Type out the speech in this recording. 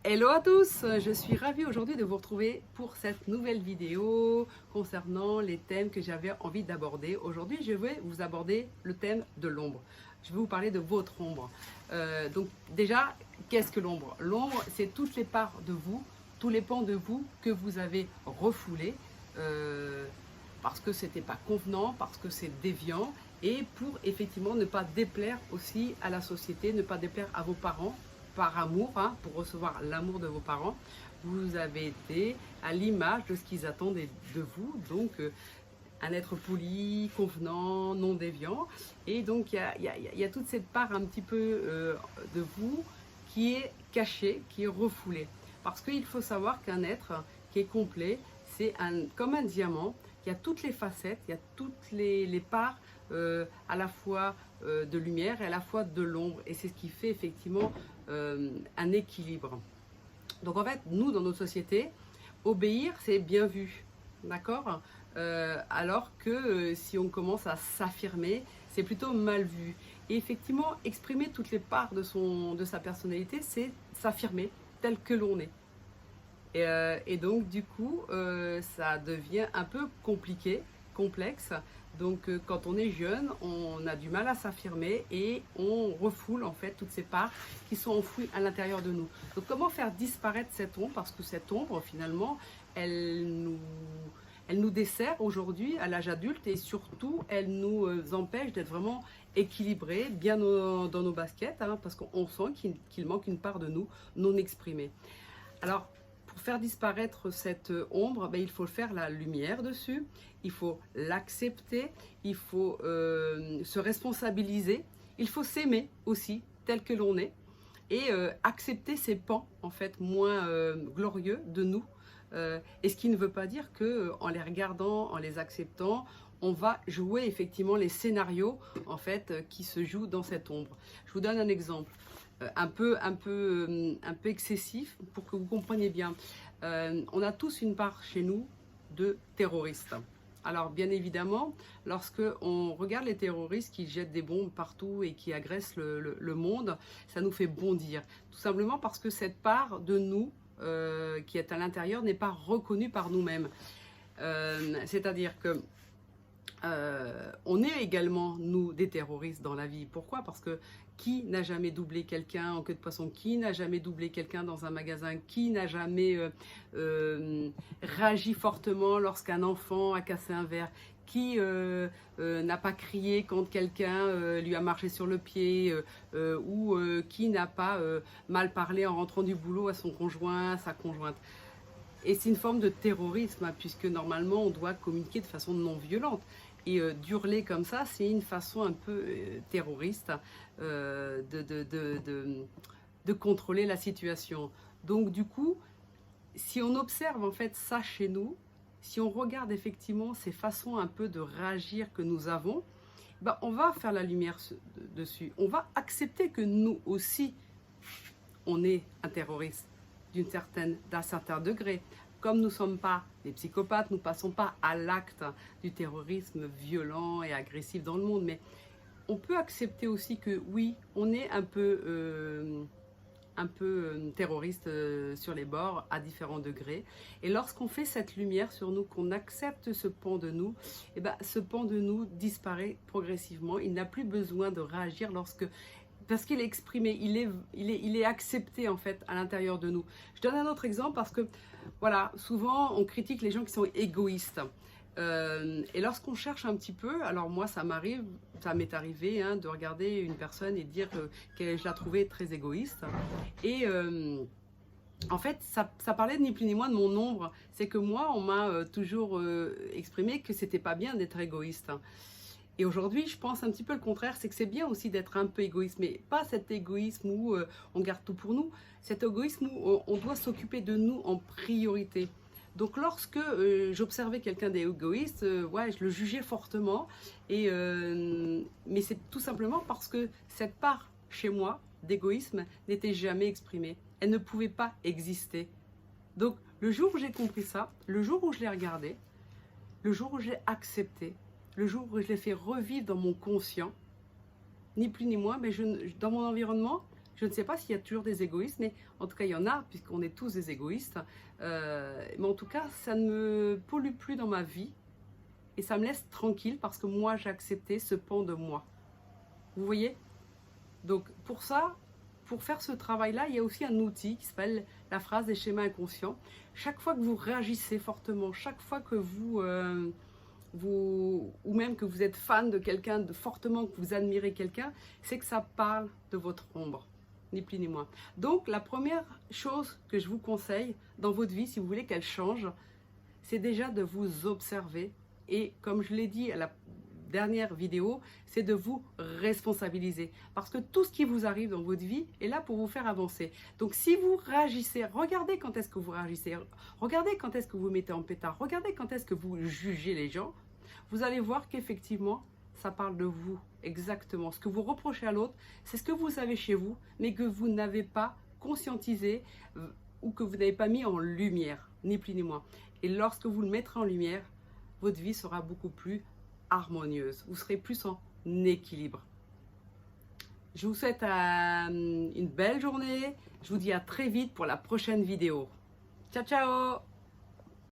Hello à tous, je suis ravie aujourd'hui de vous retrouver pour cette nouvelle vidéo concernant les thèmes que j'avais envie d'aborder. Aujourd'hui, je vais vous aborder le thème de l'ombre. Je vais vous parler de votre ombre. Donc déjà, qu'est-ce que l'ombre? L'ombre, c'est toutes les parts de vous, tous les pans de vous que vous avez refoulés parce que c'était pas convenant, parce que c'est déviant et pour effectivement ne pas déplaire aussi à la société, ne pas déplaire à vos parents par amour, hein, pour recevoir l'amour de vos parents. Vous avez été à l'image de ce qu'ils attendent de vous, donc un être poli, convenant, non déviant. Et donc il y a toute cette part un petit peu de vous qui est cachée, qui est refoulée. Parce qu'il faut savoir qu'un être qui est complet, c'est comme un diamant, il y a toutes les facettes, il y a toutes les parts à la fois de lumière et à la fois de l'ombre. Et c'est ce qui fait effectivement un équilibre. Donc en fait, nous, dans notre société, obéir, c'est bien vu. D'accord. Alors que si on commence à s'affirmer, c'est plutôt mal vu. Et effectivement, exprimer toutes les parts de sa personnalité, c'est s'affirmer tel que l'on est. Et donc, du coup, ça devient un peu compliqué, complexe. Donc, quand on est jeune, on a du mal à s'affirmer et on refoule en fait toutes ces parts qui sont enfouies à l'intérieur de nous. Donc, comment faire disparaître cette ombre? Parce que cette ombre, finalement, elle nous, elle nous dessert aujourd'hui à l'âge adulte et surtout, elle nous empêche d'être vraiment équilibrés, bien dans nos baskets, hein, parce qu'on sent qu'il manque une part de nous non exprimée. Alors, pour faire disparaître cette ombre, ben, il faut faire la lumière dessus, il faut l'accepter, il faut se responsabiliser, il faut s'aimer aussi tel que l'on est et accepter ces pans en fait moins glorieux de nous. Et ce qui ne veut pas dire que en les regardant, en les acceptant, on va jouer effectivement les scénarios en fait qui se jouent dans cette ombre. Je vous donne un exemple un peu excessif pour que vous compreniez bien. On a tous une part chez nous de terroristes. Alors bien évidemment, lorsque on regarde les terroristes qui jettent des bombes partout et qui agressent le monde, ça nous fait bondir. Tout simplement parce que cette part de nous qui est à l'intérieur n'est pas reconnue par nous-mêmes. C'est-à-dire que on est également, nous, des terroristes dans la vie. Pourquoi? Parce que qui n'a jamais doublé quelqu'un en queue de poisson? Qui n'a jamais doublé quelqu'un dans un magasin? Qui n'a jamais réagi fortement lorsqu'un enfant a cassé un verre? Qui n'a pas crié quand quelqu'un lui a marché sur le pied ou qui n'a pas mal parlé en rentrant du boulot à son conjoint, à sa conjointe? Et c'est une forme de terrorisme, hein, puisque normalement on doit communiquer de façon non violente. Et d'hurler comme ça, c'est une façon un peu terroriste de contrôler la situation. Donc du coup, si on observe en fait ça chez nous, si on regarde effectivement ces façons un peu de réagir que nous avons, ben, on va faire la lumière dessus. On va accepter que nous aussi, on est un terroriste d'un certain degré. Comme nous ne sommes pas des psychopathes, nous ne passons pas à l'acte du terrorisme violent et agressif dans le monde, mais on peut accepter aussi que oui, on est un peu terroriste sur les bords à différents degrés. Et lorsqu'on fait cette lumière sur nous, qu'on accepte ce pan de nous, et ben, ce pan de nous disparaît progressivement. Il n'a plus besoin de réagir parce qu'il est exprimé, il est accepté en fait à l'intérieur de nous. Je donne un autre exemple parce que voilà, souvent on critique les gens qui sont égoïstes. Et lorsqu'on cherche un petit peu, alors moi ça m'est arrivé hein, de regarder une personne et de dire que je la trouvais très égoïste. Et en fait, ça parlait ni plus ni moins de mon ombre. C'est que moi, on m'a toujours exprimé que c'était pas bien d'être égoïste. Et aujourd'hui, je pense un petit peu le contraire, c'est que c'est bien aussi d'être un peu égoïste, mais pas cet égoïsme où on garde tout pour nous, cet égoïsme où on doit s'occuper de nous en priorité. Donc lorsque j'observais quelqu'un d'égoïste, ouais, je le jugeais fortement, mais c'est tout simplement parce que cette part chez moi d'égoïsme n'était jamais exprimée, elle ne pouvait pas exister. Donc le jour où j'ai compris ça, le jour où je l'ai regardé, le jour où j'ai accepté, le jour où je l'ai fait revivre dans mon conscient, ni plus ni moins, mais dans mon environnement, Je ne sais pas s'il y a toujours des égoïstes, mais en tout cas, il y en a, puisqu'on est tous des égoïstes. Mais en tout cas, ça ne me pollue plus dans ma vie et ça me laisse tranquille parce que moi, j'ai accepté ce pan de moi. Vous voyez? Donc, pour ça, pour faire ce travail-là, il y a aussi un outil qui s'appelle la phrase des schémas inconscients. Chaque fois que vous réagissez fortement, chaque fois que ou même que vous êtes fan de quelqu'un, fortement que vous admirez quelqu'un, c'est que ça parle de votre ombre, ni plus ni moins. Donc, la première chose que je vous conseille dans votre vie, si vous voulez qu'elle change, c'est déjà de vous observer. Et comme je l'ai dit à la dernière vidéo, c'est de vous responsabiliser. Parce que tout ce qui vous arrive dans votre vie est là pour vous faire avancer. Donc si vous réagissez, regardez quand est-ce que vous réagissez, regardez quand est-ce que vous mettez en pétard, regardez quand est-ce que vous jugez les gens, vous allez voir qu'effectivement, ça parle de vous, exactement. Ce que vous reprochez à l'autre, c'est ce que vous avez chez vous, mais que vous n'avez pas conscientisé ou que vous n'avez pas mis en lumière, ni plus ni moins. Et lorsque vous le mettrez en lumière, votre vie sera beaucoup plus harmonieuse. Vous serez plus en équilibre. Je vous souhaite une belle journée. Je vous dis à très vite pour la prochaine vidéo. Ciao, ciao!